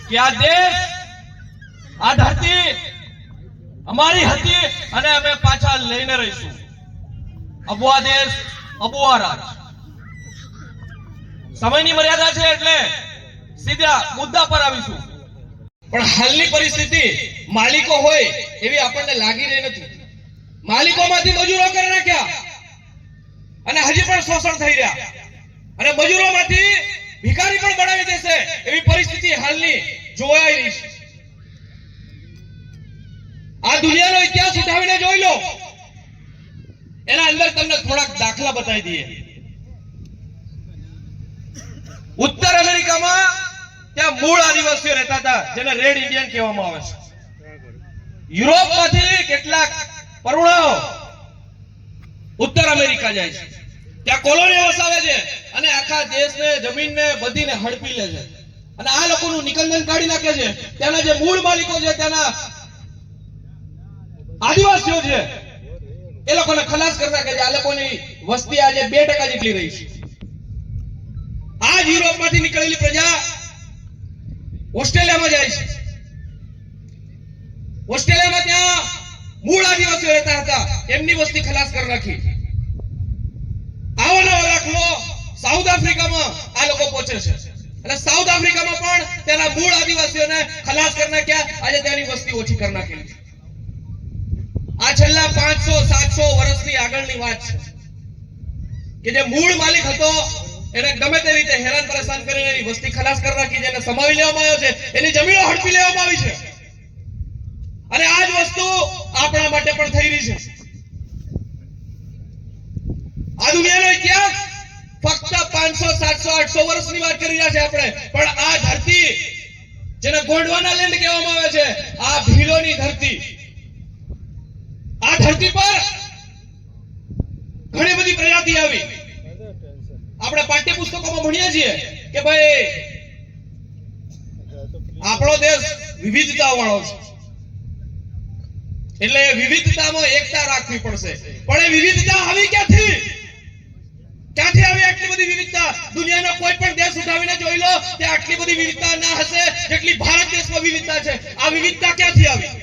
કે આ દેશ, આ ધરતી અમારી હતી અને અમે પાછા લઈને રહીશું. અબુઆ દેશ, અબુઆ રાજ. સમયની મર્યાદા છે એટલે સીધા મુદ્દા પર આવીશું. પણ હાલની પરિસ્થિતિ માલિકો હોય એવી આપણને લાગી રહી નથી. માલિકોમાંથી મજૂરો કરી નાખ્યા અને હજી પણ શોષણ થઈ રહ્યા, અને મજૂરોમાંથી ભિખારી પણ બનાવી દેશે એવી પરિસ્થિતિ હાલની જોવાઈ રહી છે. આ દુનિયાનો ઇતિહાસ ઉઠાવીને જોઈ લો. એના અંદર તમને થોડાક દાખલા બતાવી દઈએ. ઉત્તર અમેરિકામાં ત્યાં મૂળ આદિવાસીઓ રહેતા હતા, જેને રેડ ઇન્ડિયન કહેવામાં આવે છે. યુરોપમાંથી કેટલાક પરુણાઓ ઉત્તર અમેરિકા જાય છે, ત્યાં કોલોનીઓ વસાવે છે અને આખા દેશને, જમીનને, બધીને હડપી લે છે. અને આ લોકોનું નિકંદન કાઢી નાખે છે. ત્યાંના જે મૂળ માલિકો છે, ત્યાંના આદિવાસીઓ છે, એ લોકોને ખલાસ કરી નાખે છે. આ લોકોની વસ્તી આજે 2% જેટલી રહી છે. આ જ યુરોપમાંથી નીકળેલી પ્રજા ઓસ્ટ્રેલિયામાં જાય છે. ઓસ્ટ્રેલિયામાં ત્યાં મૂળ આદિવાસીઓ રહેતા હતા, એમની વસ્તી ખલાસ કરી નાખી. આવો નવો દાખલો સાઉથ આફ્રિકામાં આ લોકો પહોંચે છે, અને સાઉથ આફ્રિકામાં પણ તેના મૂળ આદિવાસીઓને ખલાસ કરી નાખ્યા. આજે ત્યાંની વસ્તી ઓછી કરી નાખેલી છે. આ છેલ્લા 500-700 વર્ષની આગળની વાત છે કે જે મૂળ માલિક હતો એને ગમે તે રીતે હેરાન પરેશાન કરીને એની વસ્તી ખલાસ કરી નાખી, જેને સમાવી લેવામાં આવ્યો છે, એની જમીનો હડપી લેવામાં આવી છે. અને આ જ વસ્તુ આપણા માટે પણ થઈ રહી છે. આ દુનિયાનો ઇતિહાસ ફક્ત 500, 700, 800 વર્ષની વાત કરી રહ્યા છે આપણે, પણ આ ધરતી જેને ગોંડવાના લેન્ડ કહેવામાં આવે છે, આ ભીલોની ધરતી, આ ધરતી પર ઘણી બધી પ્રજાતિ આવી. આપણે પાઠ્યપુસ્તકોમાં ભણીએ છીએ કે ભાઈ આપણો દેશ વિવિધતા વાળો છે, એટલે વિવિધતામાં એકતા રાખવી પડશે. પણ એ વિવિધતા આવી ક્યાંથી આવી આટલી બધી વિવિધતા? દુનિયાનો કોઈ પણ દેશ ઉઠાવીને જોઈ લો, ત્યાં આટલી બધી વિવિધતા ના હશે જેટલી ભારત દેશમાં વિવિધતા છે. આ વિવિધતા ક્યાંથી આવી?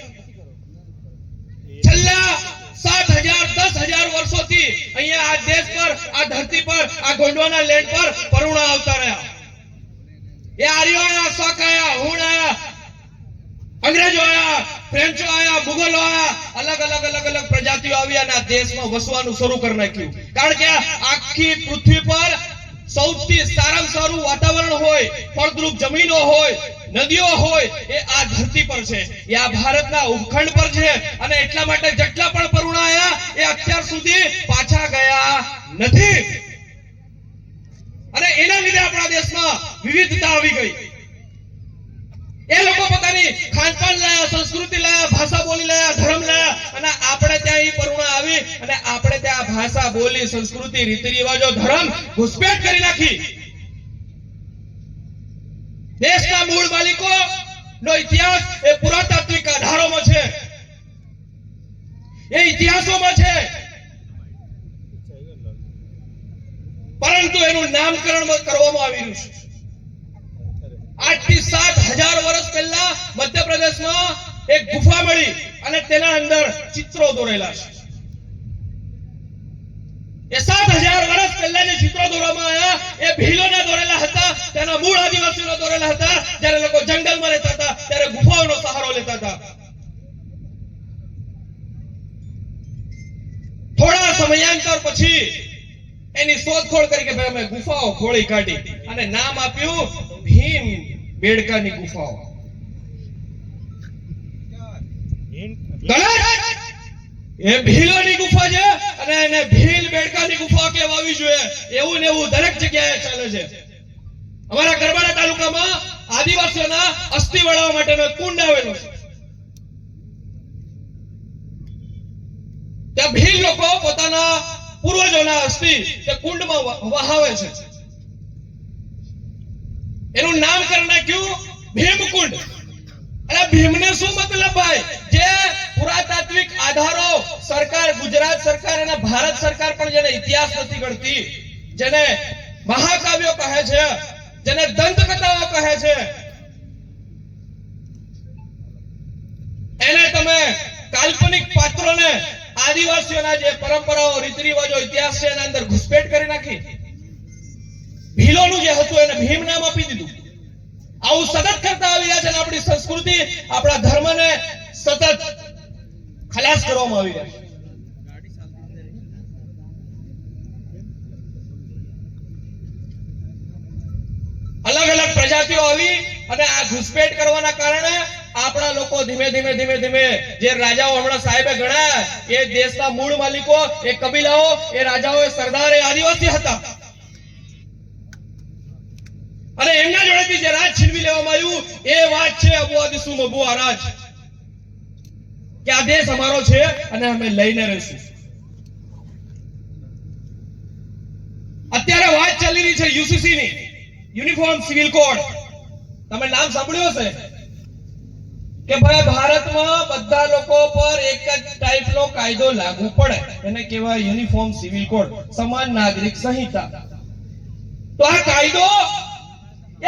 છેલ્લા 7,000-10,000 વર્ષોથી અહીંયા આ દેશ પર, આ ધરતી પર, આ ગોંડવાના લેન્ડ પર પરુણા આવતા રહ્યા. એ આર્યો આયા, શક આયા, હુણ આયા, અંગ્રેજો આયા, ફ્રેન્ચો આયા, મુગલો આયા, અલગ પ્રજાતિઓ આવી અને આ દેશમાં વસવાનું શરૂ કરી નાખ્યું. કારણ કે આખી પૃથ્વી પર સૌથી સારામાં સારું વાતાવરણ હોય, ફળદ્રુપ જમીનો હોય, નદીઓ હોય, એ આ ધરતી પર છે, એ આ ભારતના ઉપખંડ પર છે. અને એટલા માટે જેટલા પણ પરુણા આયા એ અત્યાર સુધી પાછા ગયા નથી. અને એના લીધે આપણા દેશમાં વિવિધતા આવી ગઈ. એ લોકો પોતાની ખાનપાન લાયા, સંસ્કૃતિ લાયા, ભાષા બોલી લાયા, ધર્મ લાયા, અને આપણે ત્યાં એ પરુણા આવી અને આપણે ત્યાં ભાષા બોલી, સંસ્કૃતિ, રીતિ રિવાજો, ધર્મ ઘૂસપેઠ કરી નાખી. દેશના મૂળ માલિકો નો ઇતિહાસ એ પુરાતાત્વિક આધારોમાં છે, એ ઇતિહાસોમાં છે, પરંતુ એનું નામકરણ કરવામાં આવી રહ્યું છે. 8 થી 7,000 વર્ષ પહેલા મધ્યપ્રદેશમાં એક ગુફા મળી અને તેના અંદર ચિત્રો દોરેલા છે. એ 7,000 વર્ષ પહેલા જે ચિત્રો દોરવામાં આવ્યા એ ભીલોના દોરેલા હતા, તેના મૂળ આદિવાસીઓના દોરેલા હતા. જ્યારે લોકો જંગલમાં રહેતા હતા ત્યારે ગુફાઓનો સહારો લેતા હતા. થોડા સમયાંતર પછી એની શોધખોળ કરી કે ભાઈ અમે ગુફાઓ ખોળી કાઢી અને નામ આપ્યું ભીમ બેડકાની ગુફાઓ. એ ભીલોની ગુફા છે અને એને ભીલ બેડકાની ગુફા કહેવાવી જોઈએ. એવું ને એવું દરેક જગ્યાએ ચાલે છે. અમારા ગરબાડા તાલુકામાં આદિવાસીઓના અસ્થિ વળાવવા માટેનો કુંડ આવેલો છે. ત્યાં ભીલ લોકો પોતાના પૂર્વજોના અસ્થિ તે કુંડમાં વહાવે છે. એનું નામકરણ નાખ્યું ભીમકુંડ. અને ભીમને શું મતલબ ભાઈ? જે પુરાતાત્વિક આધારો સરકાર, ગુજરાત સરકાર અને ભારત સરકાર પણ જેને ઇતિહાસ નથી ગણતી, જેને મહાકાવ્યો કહે છે, જેને દંતકથાઓ કહે છે, કાલ્પનિક પાત્રોને આદિવાસીઓના જે પરંપરાઓ, રીતિ રિવાજો, ઇતિહાસ છે એના અંદર ઘુસપેઠ કરી નાખી. ભીલોનું જે હતું એને ભીમ નામ આપી દીધું. આવું સતત કરતા આવી રહ્યા છે અને આપણી સંસ્કૃતિ, આપણા ધર્મને સતત ખલાસ કરવામાં આવી રહ્યા છે. અલગ અલગ પ્રજાતિઓ આવી અને આ ઘુસપેઠ કરવાના કારણે આપણા લોકો ધીમે ધીમે જે રાજાઓ હમણાં સાહેબે ગણાયા, એ દેશના મૂળ માલિકો, એ કબીલાઓ, એ રાજાઓ, એ સરદાર, એ આદિવાસી હતા અને એમના જોડેથી જે રાજ છીનવી લેવામાં આવ્યું એ વાત છે અબુઆ મબુઆ રાજ, કે આ દેશ અમારો છે અને અમે લઈને રહીશું. અત્યારે વાત ચાલી રહી છે યુસીસી ની, યુનિફોર્મ સિવિલ કોડ. તમે નામ સાંભળ્યું હશે કે ભાઈ ભારતમાં બધા લોકો પર એક જ ટાઈપનો કાયદો લાગુ પડે, એને કહેવાય યુનિફોર્મ સિવિલ કોડ, સમાન નાગરિક સંહિતા. તો આ કાયદો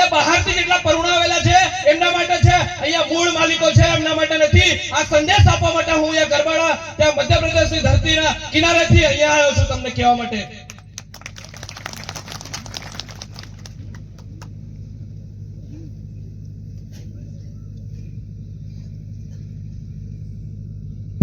એ બહારથી જેટલા પરુણાવેલા છે એમના માટે છે, અહીંયા મૂળ માલિકો છે એમના માટે નથી. આ સંદેશ આપવા માટે હું અહીંયા ગરબાડા, ત્યાં મધ્યપ્રદેશની ધરતીના કિનારેથી અહીંયા આવ્યો છું તમને કહેવા માટે.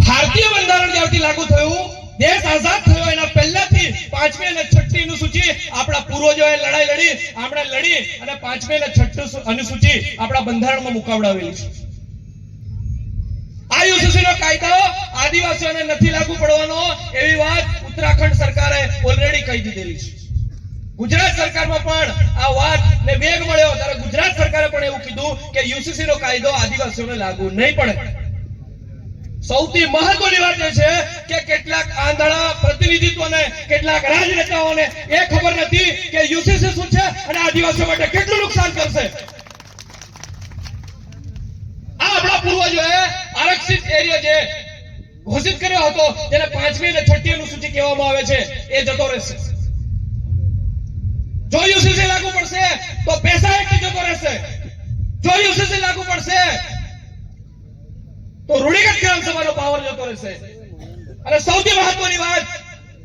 ભારતીય બંધારણ જ્યારથી લાગુ થયું, દેશ આઝાદ થયો, એના પહેલાથી 5મી અને 6મી અનુસૂચિ આપણા પૂર્વજોએ લડાઈ લડી, આપણે લડી અને 5મી અને 6મી અનુસૂચિ આપણા બંધારણમાં મુકાવડાવેલી છે. આ યુસીસીનો કાયદો આદિવાસીઓને નથી લાગુ પડવાનો એવી વાત ઉત્તરાખંડ સરકારે ઓલરેડી કહી દીધેલી છે. ગુજરાત સરકારમાં પણ આ વાતને વેગ મળ્યો ત્યારે ગુજરાત સરકારે પણ એવું કીધું કે યુસીસીનો કાયદો આદિવાસીઓને લાગુ નહીં પડે. સૌથી મહત્વની વાત એ છે કે કેટલાક આંધળા પ્રતિનિધિત્વને, કેટલાક રાજનેતાઓને એ ખબર નથી કે યુસીસી શું છે અને આદિવાસીઓ માટે કેટલું નુકસાન કરશે. આ આપણા પૂર્વજોએ આરક્ષિત એરિયા જે ઘોષિત કર્યો હતો, જેને 5મી અને 6મી અનુસૂચિ કહેવામાં આવે છે, એ જતો રહેશે. જો યુસીસી લાગુ પડશે તો પૈસા એક જતો રહેશે. જો યુસીસી લાગુ પડશે તો રૂઢિગત ગ્રામ સભાનો પાવર જતો રહેશે. અને સૌથી મહત્વની વાત,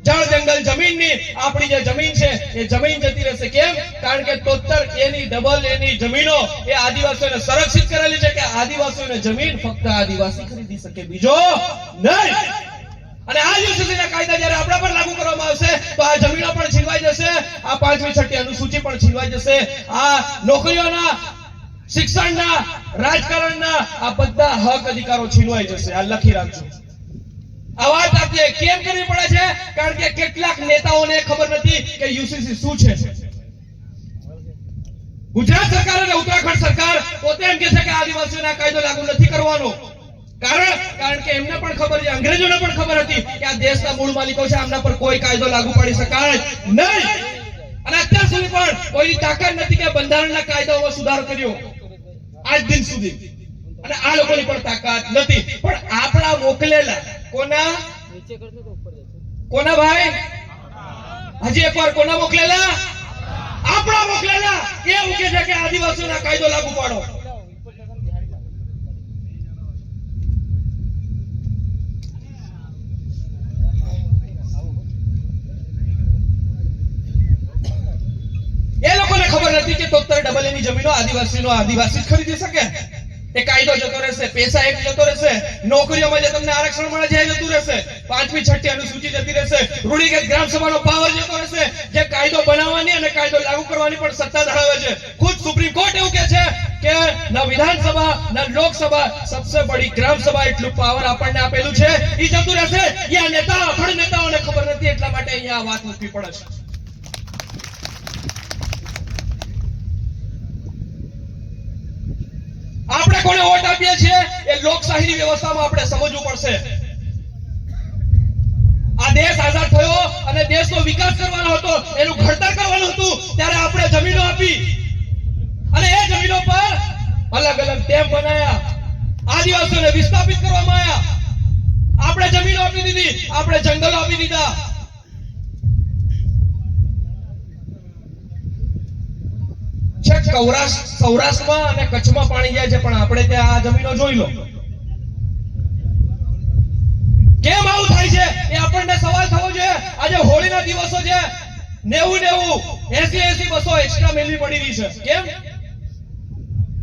જળ જંગલ જમીનની આપણી જે જમીન છે એ જમીન જતી રહેશે. કેમ? કારણ કે 73 એની ડબલ એની જમીનો એ આદિવાસીઓને સંરક્ષિત કરેલી છે કે આદિવાસીઓને જમીન ફક્ત આદિવાસી ખરીદી શકે, બીજો નહીં. અને આ યુસીસીના કાયદા જ્યારે આપણા પર લાગુ કરવામાં આવશે તો આ જમીનો પણ છીનવાઈ જશે, આ 5મી 6મી અનુસૂચિ પણ છીનવાઈ જશે, આ નોકરીઓના, શિક્ષણના, રાજકારણના આ બધા હક અધિકારો છીનવાઈ જશે. આ લખી રાખજો. આ વાત આપણે કેમ કરવી પડે છે? કારણ કે કેટલાક નેતાઓને ખબર નથી કે યુસીસી શું છે. ગુજરાત સરકાર અને ઉત્તરાખંડ સરકાર પોતે એમ કહે છે કે આદિવાસીઓને આ કાયદો લાગુ નથી કરવાનો. કારણ કે એમને પણ ખબર છે, અંગ્રેજોને પણ ખબર હતી કે આ દેશના મૂળ માલિકો છે, આમના પર કોઈ કાયદો લાગુ પાડી શકાય નહીં. અને અત્યાર સુધી પણ કોઈની તાકાત નથી કે બંધારણના કાયદાઓમાં સુધારો કર્યો આજ દિન સુધી. અને આ લોકોની પણ તાકાત નથી. પણ આપણા મોકલેલા કોના ભાઈ? હજી એકવાર કોના મોકલેલા? આપણા મોકલેલા એ એવું કહે છે કે આદિવાસીઓના કાયદો લાગુ પાડો. એ લોકોને ખબર નથી કે 73 ની જમીનો આદિવાસી ખરીદી શકે. એ કાયદો જતો રહેશે, પૈસા એક જતો રહેશે, નોકરીઓમાં જે તમને આરક્ષણ મળે છે એ જતું રહેશે, 5મી 6મી અનુસૂચિ જતી રહેશે, રૂઢિગત ગ્રામ સભાનો પાવર જતો રહેશે, જે કાયદો બનાવવાની અને કાયદો લાગુ કરવાની પણ સત્તા ધરાવે છે. ખુદ સુપ્રીમ કોર્ટ એવું કહે છે કે ના વિધાનસભા ના લોકસભા, સબસે બડી ગ્રામ સભા એટલું પાવર આપણને આપેલું છે, એ જતું રહેશે. એ અભણ નેતાઓને ખબર નથી, એટલા માટે અહીંયા આ વાત મૂકવી પડે છે. આપણે કોને વોટ આપીએ છીએ એ લોકશાહીની વ્યવસ્થામાં આપણે સમજવું પડશે. આ દેશ આઝાદ થયો અને દેશનો વિકાસ કરવાનો હતો, એનું ઘડતર કરવાનું હતું, ત્યારે આપણે જમીનો આપી અને એ જમીનો પર અલગ અલગ ડેમ બનાવ્યા, આદિવાસીઓને વિસ્થાપિત કરવામાં આવ્યા. આપણે જમીનો આપી દીધી, આપણે જંગલો આપી દીધા. સૌરાષ્ટ્રમાં અને કચ્છમાં પાણી જાય છે, પણ આપણે ત્યાં આ જમીનો જોઈ લો. કેમ આવું થાય છે એ આપણને સવાલ થવો જોઈએ. આજે હોળીના દિવસો છે, 90 80 બસો એક્સ્ટ્રા મેળવી પડી રહી છે. કેમ?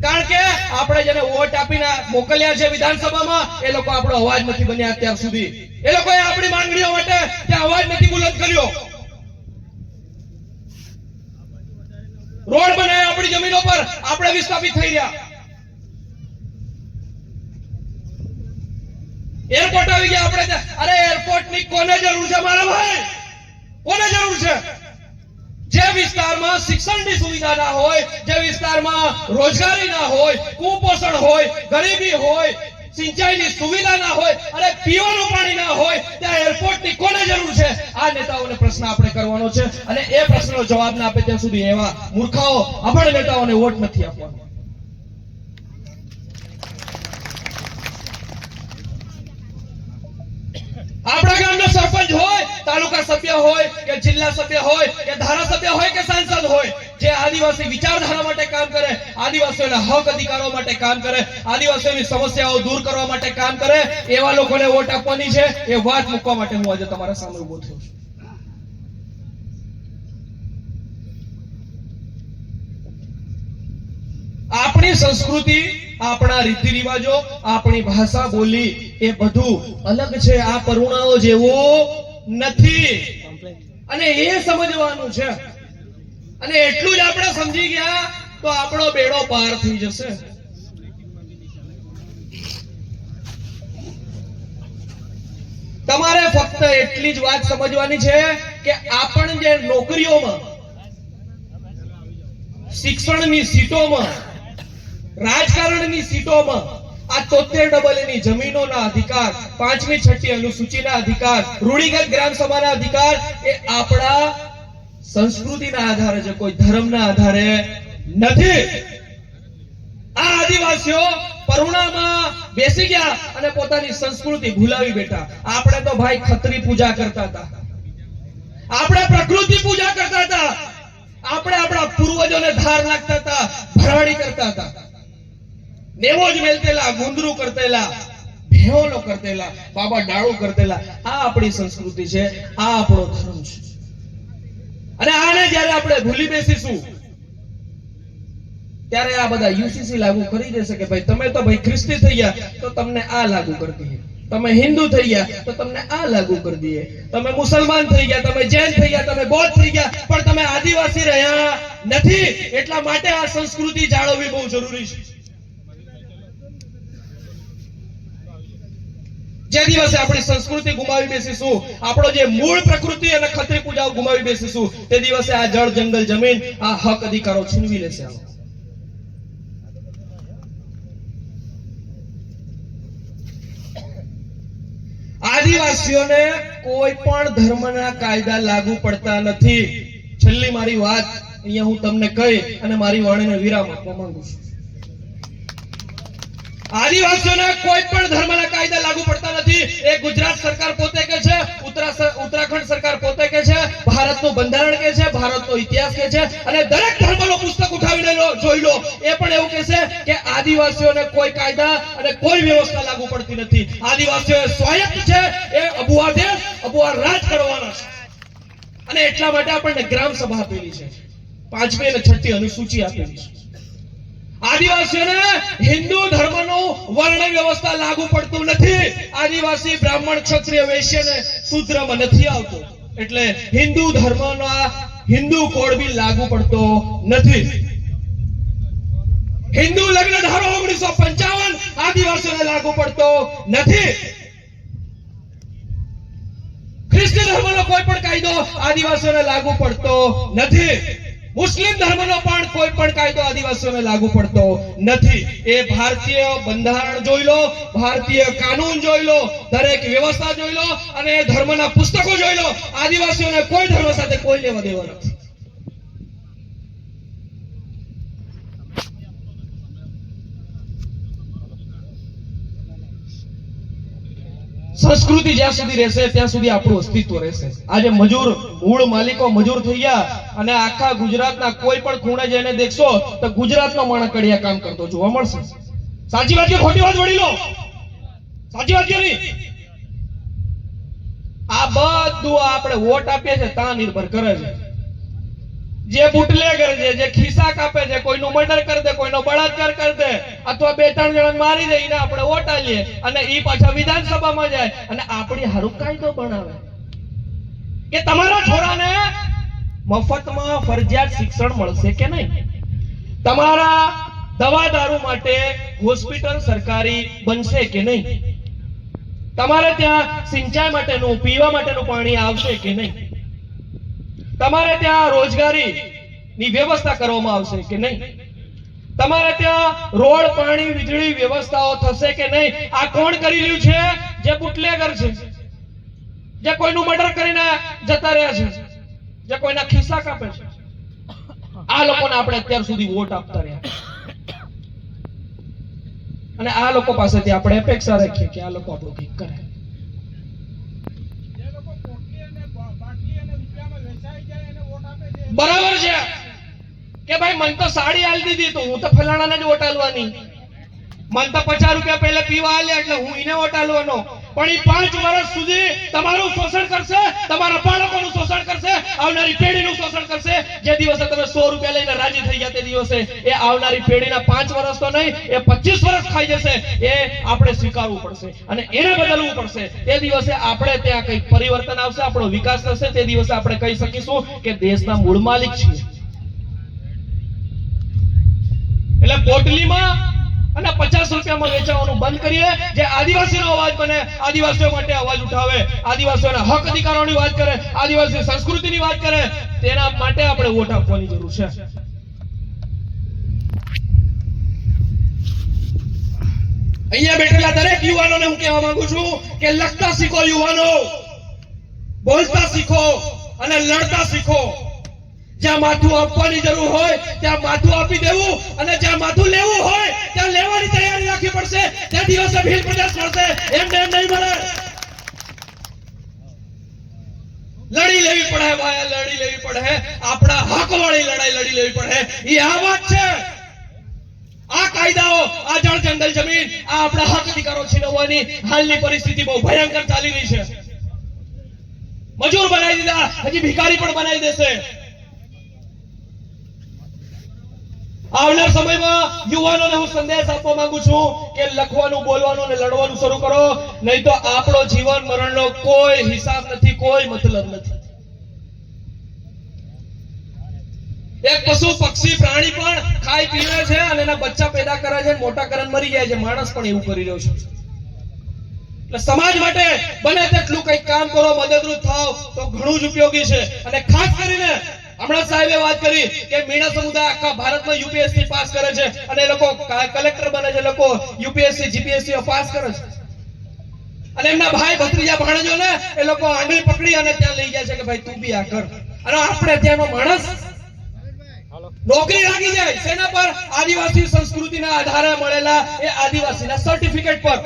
કારણ કે આપણે જેને વોટ આપીને મોકલ્યા છે વિધાનસભામાં, એ લોકો આપણો અવાજ નથી બન્યા અત્યાર સુધી. એ લોકોએ આપણી માંગણીઓ માટે ત્યાં અવાજ નથી બુલંદ કર્યો. રોડ બનાવ્યા આપણી જમીનો પર, આપણે વિસ્થાપિત થઈ રહ્યા. એરપોર્ટ આવી ગયા આપણે. અરે એરપોર્ટની કોને જરૂર છે મારા ભાઈ? કોને જરૂર છે? જે વિસ્તારમાં શિક્ષણની સુવિધા ના હોય, જે વિસ્તારમાં રોજગારી ના હોય, કુપોષણ હોય, ગરીબી હોય, સિંચાઈની સુવિધા ના હોય, અરે પીવાનું પાણી ના હોય, ત્યાં એરપોર્ટની કોને જરૂર છે? આ નેતાઓને પ્રશ્ન આપણે કરવાનો છે. અને એ પ્રશ્નનો જવાબ ના આપે ત્યાં સુધી એવા મૂર્ખાઓ અભણ નેતાઓને વોટ નથી આપવાનો. આપણા ગામનો સરપંચ હોય, તાલુકા સભ્ય હોય કે જિલ્લા સભ્ય હોય કે ધારાસભ્ય હોય કે સાંસદ હોય, જે આદિવાસી વિચારધારા માટે કામ કરે, આદિવાસીઓના હક અધિકારો માટે કામ કરે, આદિવાસીઓની સમસ્યાઓ દૂર કરવા માટે કામ કરે, એવા લોકોને વોટ આપવાની છે. એ વાત મૂકવા માટે હું આજે તમારા સામે ઉભો થયો છું. આપણી સંસ્કૃતિ, આપણા રીતિ રિવાજો, આપણી ભાષા બોલી એ બધું અલગ છે. આ પરુણાઓ જેવું નથી અને એ સમજવાનું છે. અને એટલું જ આપણે સમજી ગયા તો આપણો બેડો પાર થઈ જશે. તમારે ફક્ત એટલી જ વાત સમજવાની છે કે આપણે જે નોકરીઓમાં, શિક્ષણની સીટોમાં, રાજકારણની સીટોમાં આ 73 ની જમીનોના અધિકાર, 5મી 6ઠી અનુસૂચિના અધિકાર, રૂઢિગત ગ્રામ સભાના અધિકાર એ આપણા સંસ્કૃતિના આધારે છે, કોઈ ધર્મના આધારે નથી. આ આદિવાસીઓ પરુણામાં બેસી ગયા અને પોતાની સંસ્કૃતિ ભૂલાવી બેઠા. આપણે તો ભાઈ ખત્રી પૂજા કરતા હતા, આપણે પ્રકૃતિ પૂજા કરતા હતા, આપણે આપણા પૂર્વજોને ધાર નાખતા હતા, ભરાડી કરતા હતા, નેવોજ મેલતેલા, ગુંદરું કરતેલા, ભેહોલો કરતેલા, બાબા ડાળું કરતેલા. આ આપણી સંસ્કૃતિ છે, આ આપણો ધર્મ છે. અને આને જ્યારે આપણે ભૂલી બેસીશું ત્યારે આ બધા યુસીસી લાગુ કરી દેશે કે ભાઈ તમે તો ભાઈ ખ્રિસ્તી થઈ ગયા તો તમને આ લાગુ કરી દઈએ, તમે હિન્દુ થઈ ગયા તો તમને આ લાગુ કરી દઈએ, તમે મુસલમાન થઈ ગયા, તમે જૈન થઈ ગયા, તમે બૌદ્ધ થઈ ગયા, પણ તમે આદિવાસી રહ્યા નથી. એટલા માટે આ સંસ્કૃતિ જાળવવી બહુ જરૂરી છે. જે દિવસે આપણી સંસ્કૃતિ ગુમાવી બેસીશું, આપણો જે મૂળ પ્રકૃતિ અને ખત્રી પૂજાઓ ગુમાવી બેસીશું, તે દિવસે આ જળ, જંગલ, જમીન, આ હક અધિકારો છીનવી લેશે. આદિવાસીઓને કોઈ પણ ધર્મના કાયદા લાગુ પડતા નથી. છેલ્લી મારી વાત અહીંયા હું તમને કહી અને મારી વાણીને વિરામ આપવા માંગુ છું. આદિવાસીઓને કોઈ પણ ધર્મના કાયદા લાગુ પડતા નથી. એ ગુજરાત સરકાર પોતે કે છે, ઉત્તરાખંડ સરકાર પોતે કે છે, ભારતનું બંધારણ કે છે, ભારતનો ઇતિહાસ કે છે, અને દરેક ધર્મનો પુસ્તક ઉઠાવીને જોઈ લો, એ પણ એવું કહે છે કે આદિવાસીઓને કોઈ કાયદા અને કોઈ વ્યવસ્થા લાગુ પડતી નથી. આદિવાસીઓ સ્વાયત્ત છે, એ અબુઆ દેશ, અબુઆ રાજ કરવાના છે. અને એટલા માટે આપણને ગ્રામ સભા આપેલી છે, 5મી અને 6ઠી અનુસૂચિ આપેલી છે. આદિવાસીઓને હિન્દુ ધર્મનું વર્ણ વ્યવસ્થા લાગુ પડતું નથી. આદિવાસી બ્રાહ્મણ, ક્ષત્રિય, વૈશ્ય ને શૂદ્રમાં નથી આવતો. એટલે હિન્દુ ધર્મના હિન્દુ કોડ બી લાગુ પડતો નથી. હિન્દુ લગ્ન ધારો 1955 આદિવાસીઓને લાગુ પડતો નથી. ખ્રિસ્તી ધર્મનો કોઈ પણ કાયદો આદિવાસીઓને લાગુ પડતો નથી. મુસ્લિમ ધર્મનો પણ કોઈ પણ કાયદો આદિવાસીઓને લાગુ પડતો નથી. એ ભારતીય બંધારણ જોઈ લો, ભારતીય કાનૂન જોઈ લો, દરેક વ્યવસ્થા જોઈ લો અને ધર્મના પુસ્તકો જોઈ લો, આદિવાસીઓને કોઈ ધર્મ સાથે કોઈ લેવા દેવા નથી. સંસ્કૃતિ જ્યાં સુધી રહેશે ત્યાં સુધી આપણું અસ્તિત્વ રહેશે. આજે મજૂર, મૂળ માલિકો મજૂર થઈ ગયા અને આખા ગુજરાતના કોઈ પણ ખૂણે જઈને દેખશો તો ગુજરાતનો માણસ કડિયા કામ કરતો જોવા મળશે. સાચી વાત કે ખોટી વાત વડીલો? સાચી વાત કે નહીં? બધું આપણે વોટ આપીએ છીએ ત્યાં નિર્ભર કરે છે. જે બુટલેગર છે, જે ખિસ્સા કાપે છે, કોઈનું મર્ડર કરી દે, કોઈનો બળાત્કાર કરી દે, અથવા 2-3 જણાને મારી દે, એને આપણે વોટ આલીએ અને ઈ પાછા વિધાનસભામાં જાય અને આપણી હારું કાયદો બનાવે કે તમારા છોરાને મફતમાં ફરજિયાત શિક્ષણ મળશે કે નહીં, તમારા દવા દારૂ માટે હોસ્પિટલ સરકારી બનશે કે નહીં, તમારે ત્યાં સિંચાઈ માટેનું પીવા માટેનું પાણી આવશે કે નહીં, તમારે ત્યાં રોજગારી ની વ્યવસ્થા કરવામાં આવશે કે નહીં, તમારે ત્યાં રોડ પાણી વીજળી વ્યવસ્થાઓ થશે કે નહીં. આ કોણ કરી રહ્યું છે? જે બુટલેગર છે, જે કોઈનું મર્ડર કરીને જતા રહ્યા છે, જે કોઈના ખિસ્સા કાપે છે. આ લોકોને આપણે અત્યાર સુધી વોટ આપતા રહ્યા અને આ લોકો પાસેથી આપણે અપેક્ષા રાખીએ કે આ લોકો આપણું કંઈક કરે. બરાબર છે કે ભાઈ મન તો સાડી આલી દીધી તો હું તો ફલાણાને જ વોટ આલવાની, મન તો 50 રૂપિયા પહેલા પીવા આલ્યા એટલે હું એને વોટ આલવાનો. પણ એ 5 વર્ષ સુધી તમારું શોષણ કરશે, તમારા બાળકોનું શોષણ કરશે, આવનારી પેઢીનું શોષણ કરશે. જે દિવસે તમે 100 રૂપિયા લઈને રાજી થઈ ગયા તે દિવસે એ આવનારી પેઢીના 5 વર્ષ તો નહીં, એ 25 વર્ષ ખાઈ જશે. એ આપણે સ્વીકારવું પડશે અને એને બદલવું પડશે. તે દિવસે આપણે ત્યાં કંઈક પરિવર્તન આવશે, આપણો વિકાસ થશે. તે દિવસે આપણે કહી શકીશું કે દેશના મૂળ માલિક છીએ. એટલે પોટલીમાં અને 50 રૂપિયામાં વેચાવાનું બંધ કરીએ. જે આદિવાસીનો અવાજ બને, આદિવાસીઓ માટે અવાજ ઉઠાવે, આદિવાસીઓના હક અધિકારોની વાત કરે, આદિવાસી સંસ્કૃતિની વાત કરે, તેના માટે આપણે વોટ આપવાની જરૂર છે. અહીંયા બેઠેલા દરેક યુવાનોને હું કહેવા માંગુ છું કે લખતા શીખો યુવાનો, બોલતા શીખો અને લડતા શીખો. જ્યાં માથું આપવાની જરૂર હોય ત્યાં માથું આપી દેવું અને જ્યાં માથું લેવું હોય ત્યાં લેવાની તૈયારી રાખવી પડશે. તે દિવસે ભીલ પ્રદેશ મળશે, એમને એમ નહીં મળે. લડી લેવી પડે ભાઈ, લડી લેવી પડે. આપણા હક વાળી લડાઈ લડી લેવી પડે. એ આ વાત છે. આ કાયદાઓ, આ જળ જંગલ જમીન, આ આપણા હક અધિકારો છીનવવાની હાલની પરિસ્થિતિ બહુ ભયંકર ચાલી રહી છે. મજૂર બનાવી દીધા, હજી ભિખારી પણ બનાવી દેશે. આવનાર સમયમાં યુવાનોને હું સંદેશ આપવા માંગુ છું કે લખવાનું, બોલવાનું અને લડવાનું શરૂ કરો, નહીં તો આપણો જીવન મરણનો કોઈ હિસાબ નથી, કોઈ મતલબ નથી. એક પશુ પક્ષી પ્રાણી પણ ખાઈ પીવે છે અને એના બચ્ચા પેદા કરે છે, મોટા કરીને મરી જાય છે. માણસ પણ એવું કરી રહ્યો છે. એટલે સમાજ માટે બને તેટલું કંઈક કામ કરો, મદદરૂપ થાવ તો ઘણું જ ઉપયોગી છે. અને ખાસ કરીને હમણાં સાહેબે વાત કરી કે મીણા સમુદાય આખા ભારતમાં યુપીએસસી પાસ કરે છે અને એ લોકો કલેક્ટર બને છે, લોકો યુપીએસસી જીપીએસસી પાસ કરે છે અને એમના ભાઈ ભત્રીજા ભાણેજોને એ લોકો આંગળી પકડી અને ત્યાં લઈ જાય છે કે ભાઈ તું બી આ કર. અને આપણે ત્યાંનો માણસ નોકરી લાગી જાય સેના પર, આદિવાસી સંસ્કૃતિના આધારે મળેલા એ આદિવાસીના સર્ટિફિકેટ પર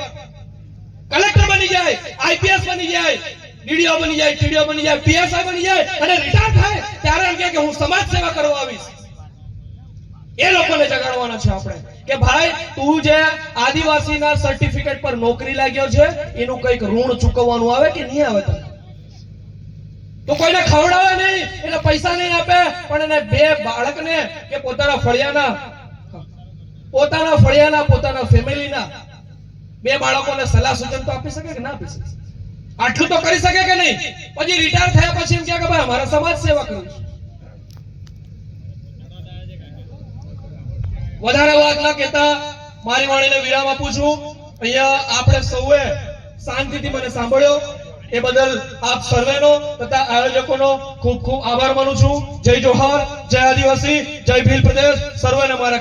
કલેક્ટર બની જાય, આઈપીએસ બની જાય, ડીડીઓ બની જાય, ટીડીઓ બની જાય, પીએસઆઈ બની જાય અને રિટાયર થાય ત્યારે એમ કે હું સમાજ સેવા કરવા આવીશ. એ લોકોને જગાડવાના છે આપણે કે ભાઈ તું જે આદિવાસીના સર્ટિફિકેટ પર નોકરી લાગ્યો છે એનું કંઈક ઋણ ચૂકવવાનું આવે કે નહીં આવે. તો કોઈને ખવડાવે નહીં, એટલે પૈસા નહીં આપે, પણ એને 2 બાળકને કે પોતાના ફળિયાના પોતાના ફેમિલીના 2 બાળકોને સલાહ સૂચન તો આપી શકે કે ના આપી શકે? આટલું તો કરી શકે કે નહીં? પછી રિટાયર થયા પછી એમ કે ભાઈ અમારે સમાજ સેવા કરવી છે. વધારે વાત ના કહેતા મારી વાણીને વિરામ આપું છું. અહીંયા આપણે સૌએ શાંતિથી મને સાંભળ્યો એ બદલ આપ સર્વેનો તથા આયોજકોનો ખૂબ ખૂબ આભાર માનું છું. જય જોહાર, જય આદિવાસી, જય ભીલ પ્રદેશ. સર્વેને મારા